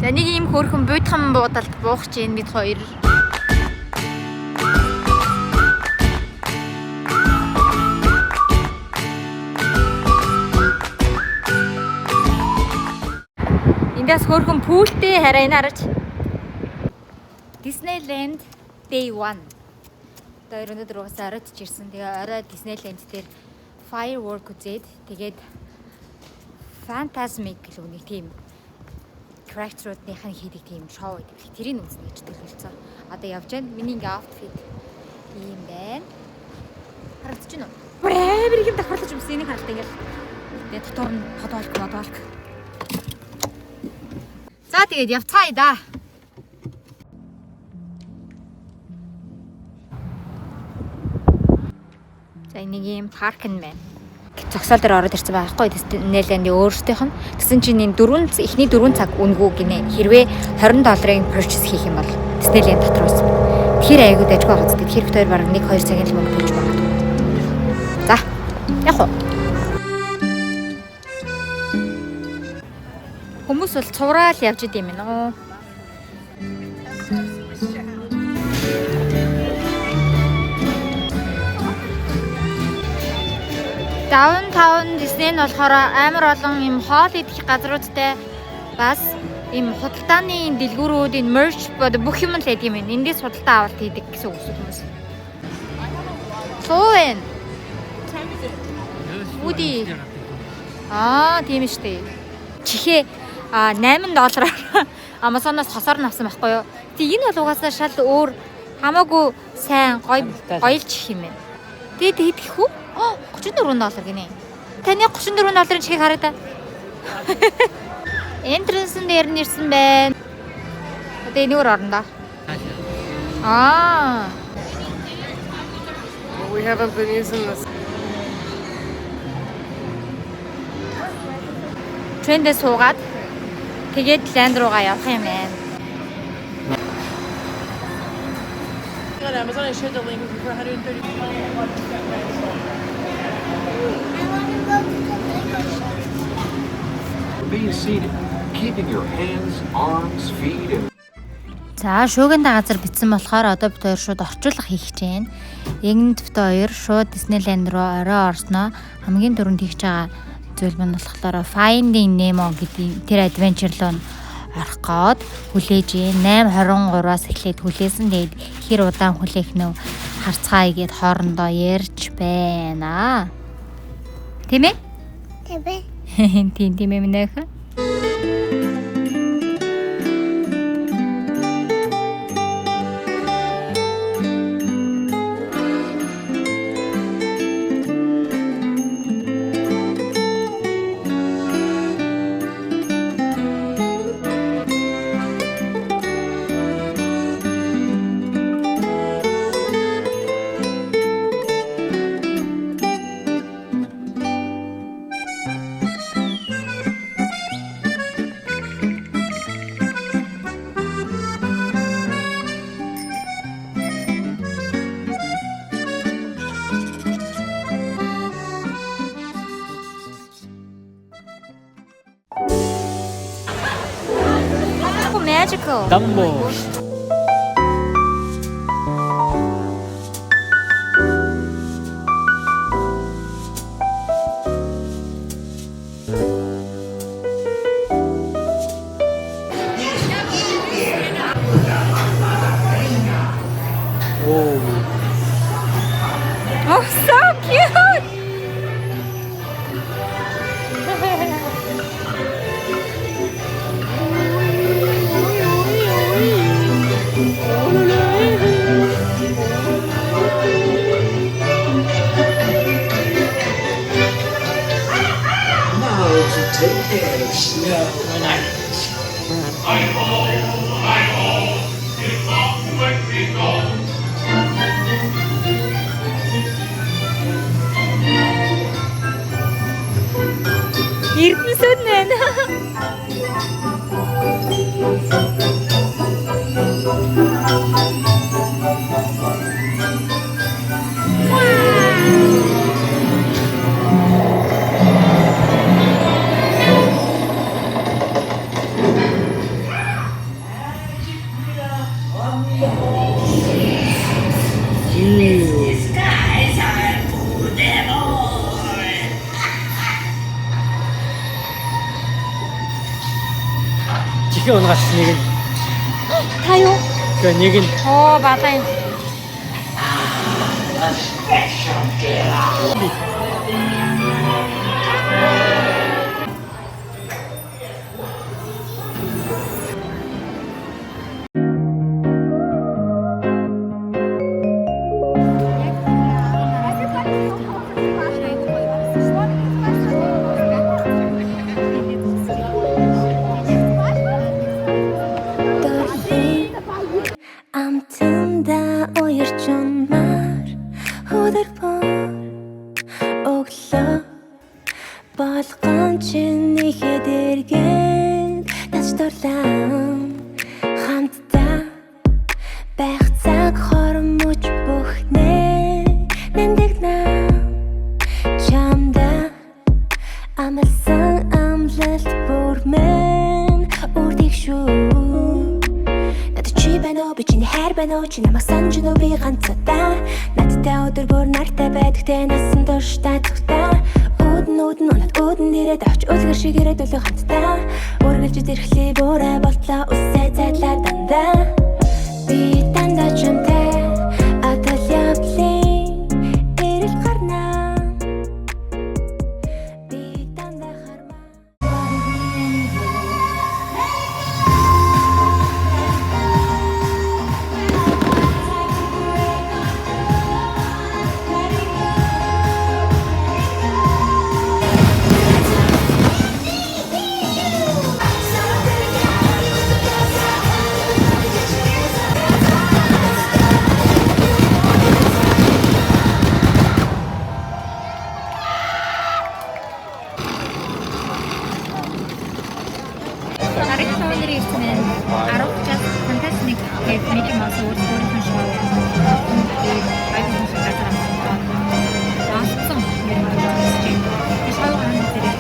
За нэг ийм хөөрхөн буйдхан буудалд буух чинь бид хоёр. Эндээс хөөрхөн пүүлтэй хараа энэ хараач. Disneyland Day 1. Тэр өнөөдөр угаасаа оройд чирсэн. Тэгээ орой Disneyland дээр firework үзээд тэгээд Fantasmic гэх нэг тийм character-уудынхаа хийдэг тийм шоу гэдэг. Тэрийг үзнэ гэж төлөвлөсөн. Одоо явж байна. Миний ингээ outfit ийм байна. Харагдаж байна уу? Амар их давхарлаж өмсөн энийг харалт ингээл. Тэгээ дотор нь подвалк. За тэгээд явцгаая да. За нэг юм парк нь байна. Зогсоол дээр ороод ирсэн байхгүй Disneyland-ийн өөрсдийнх нь. Тэгсэн чинь энэ эхний 4 цаг үнэгүй гинэ. Хэрвээ $20 purchase хийх юм бол Disneyland дотроос. Тэр айгуу дайггүй байгаа зү. Тэр хоёр бараг 1-2 цагийн л мөнгө төлж байгаа. За. Яг уу. Хүмүүс бол цувраал явж идэм юм нөө. Downtown Disney нь болохоор амар олон юм хоол идэх газруудтай бас юм худалдааны дэлгүүрүүд энэ merch бүх юм л байдаг юм байна. Эндээс худалдаа авалт хийдэг гэсэн үг хүмүүс. Соон. Үди. Тийм шүү дээ. Чихээ $8 Amazon-оос хосоор авсан байхгүй юу? Тэг энэ бол угаасаа шал өөр хамаагүй сайн гоёлж их юм байна. Тэгээд хийх үү? $34 гинэ. Таны $34 чихийг хараа та. Entrance-ын дээр нэрсэн байна. Одоо энэгээр орно да. We haven't been using this. Трендээ суугаад тэгээд ланд руугаа явах юм байна. On Amazon, I shared the link with you for $130. Be seated, keeping your hands, arms, feet and За шуугин газар битсэн болохоор одоо бид хоёр шууд орчуулга хийх гэж байна. Ягнт бид хоёр шууд Disneyland руу орой орсноо хамгийн түрүүнд хийж байгаа зүйл нь болохоор Finding Nemo гэдэг тэр adventure руу орох гээд хүлээж 8:23-аас эхлээд хүлээсэн. Тэгээд хэр удаан хүлээх нөө харцгаая гэд хоорондоо ярьж байна. Тийм ээ? Тийм ээ минийх. Magical. Dumbo. Oh, so cute. чихээ унгаас нэг нь. Та юу? Тэгээ нэг нь Оо балаа юм. Амтанда уярчмаар хөдөр бүр өглөө болгон чиний хэдэргэн тачдуулан хамтдаа байх цаг хормож бүхнээ нандинаа чамда амлсан амлалт бүрмэн үрдих шүү. Би чиний хайр байна уу? Чи намайг санаж нү би ганцудаа. Надтай өдөр бүр нартай байдагтай насан туршдаа зүгтаа. Үүдэн унаад үүдэн дээрээ давч үлгэр шиг ирээд үлэн хамтдаа. Үргэлж ирэхлээ бүрээ болтлоо үсээ зайлаа дандаа. Би дандаа чамтай атал явлын эрэл гарнаа. Би дандаа хармаа. Ариг шоуны ирсэн нь 10 час фантастик гэх Мики Маус өөрийнхөө шоу. Тэгээд айгүй шиг газар амтсан. Энэ шоу хаана зэрэг.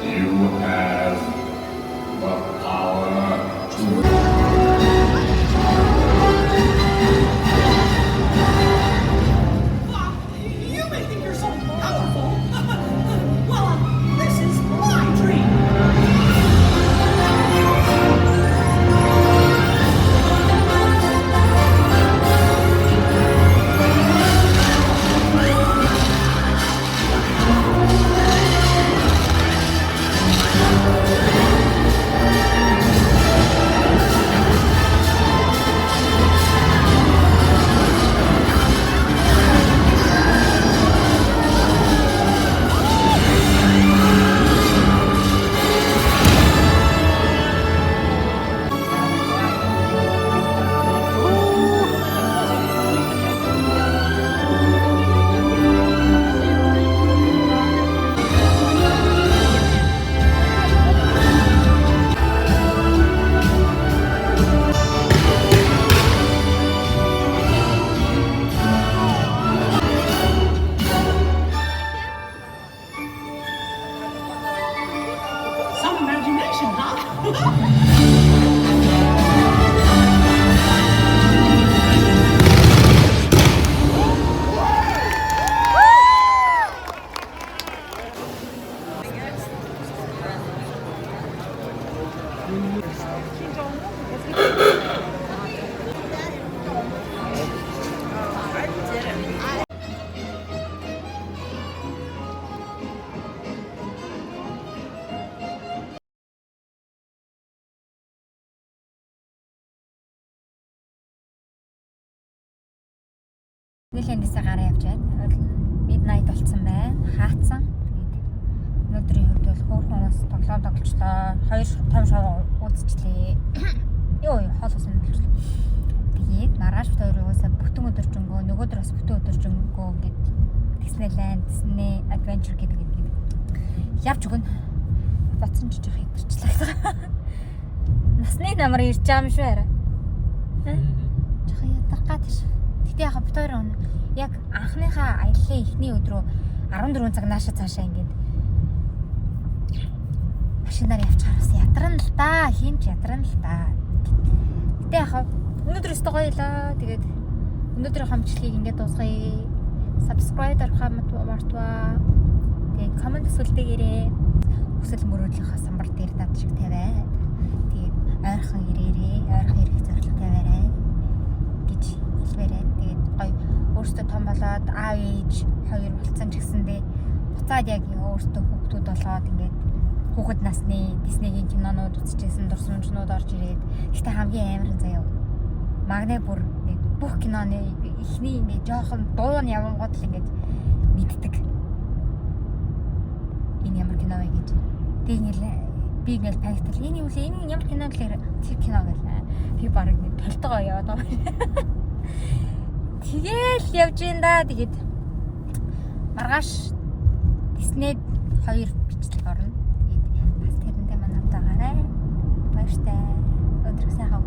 You have the power to You may think you're so powerful. Well, this is my dream. Some imagination, huh? Диснейленд-ээс гараа явж байна. Midnight болцсон байна. Хаацсан. Тэгээд өнөөдрийн хувьд бол хөөрхөн хүмүүс тоглоом тоглолцлоо. 2 том шоу үзчихлээ. Йоо, хоол усан болчихлоо. Тэгээд маргааш бид хоёр угаасаа бүтэн өдөржингөө, нөгөөдөр бас бүтэн өдөржингөө ингээд Disneyland, Disney Adventure гэдэг явж өгнө. Бацсан ч жоох идэрчлээ. Насны намар ирж байгаа юм шүү арай. Жоох ядаргаад ш. Гэтэ яг бид хоёр яг анхныхаа аяллаа эхний өдрөө 14 цаг нааша цаашаа ингээд машинаар явчихаар бас ядран л да. Хинч ядран л да. Гэтэ яг өнөөдөр өстө гоёлоо. Тэгээд өнөөдрийн хамтлагийг ингээд дуусгая. Subscribe дарахаа мартваа. Тэгээд комент сүлдээгээрээ хүсэл мөрөөдлийнхаа самбар дээр дад шиг тавиад. Тэгээд ойрхон ирээрээ, ойрхон ирэх зорилго тавиарай гэж хэлбэрээ. Тэгээд гоё өөртөө том болоод аав ээж хоёр болцсон ч гэсэндээ буцаад яг өөртөө хүүхдүүд болоод ингээд хүүхэд насны Disney-ийн кинонууд үзчихсэн дурсамжнууд орж ирээд гэхдээ хамгийн амар нь заяа магнаа бүр нэг бүх киноны эхний ингээд жоохон дуу нь явангууд л ингээд мэддэг. Энэ ямар кино вэ гэж. Тэг ингээл би ингээл панктал энэ юу вэ? Энэ ямар кино гэхээр тэр кино гэлээ. Би баг нэг толтогоо яваад байгаа. Тэгэл явж ин да. Тэгээд маргааш Disney 2 бичлэг орно. Тэгээд бас тэрэндээ манайд байгаарай. Баяртай. Өдрөг сайхан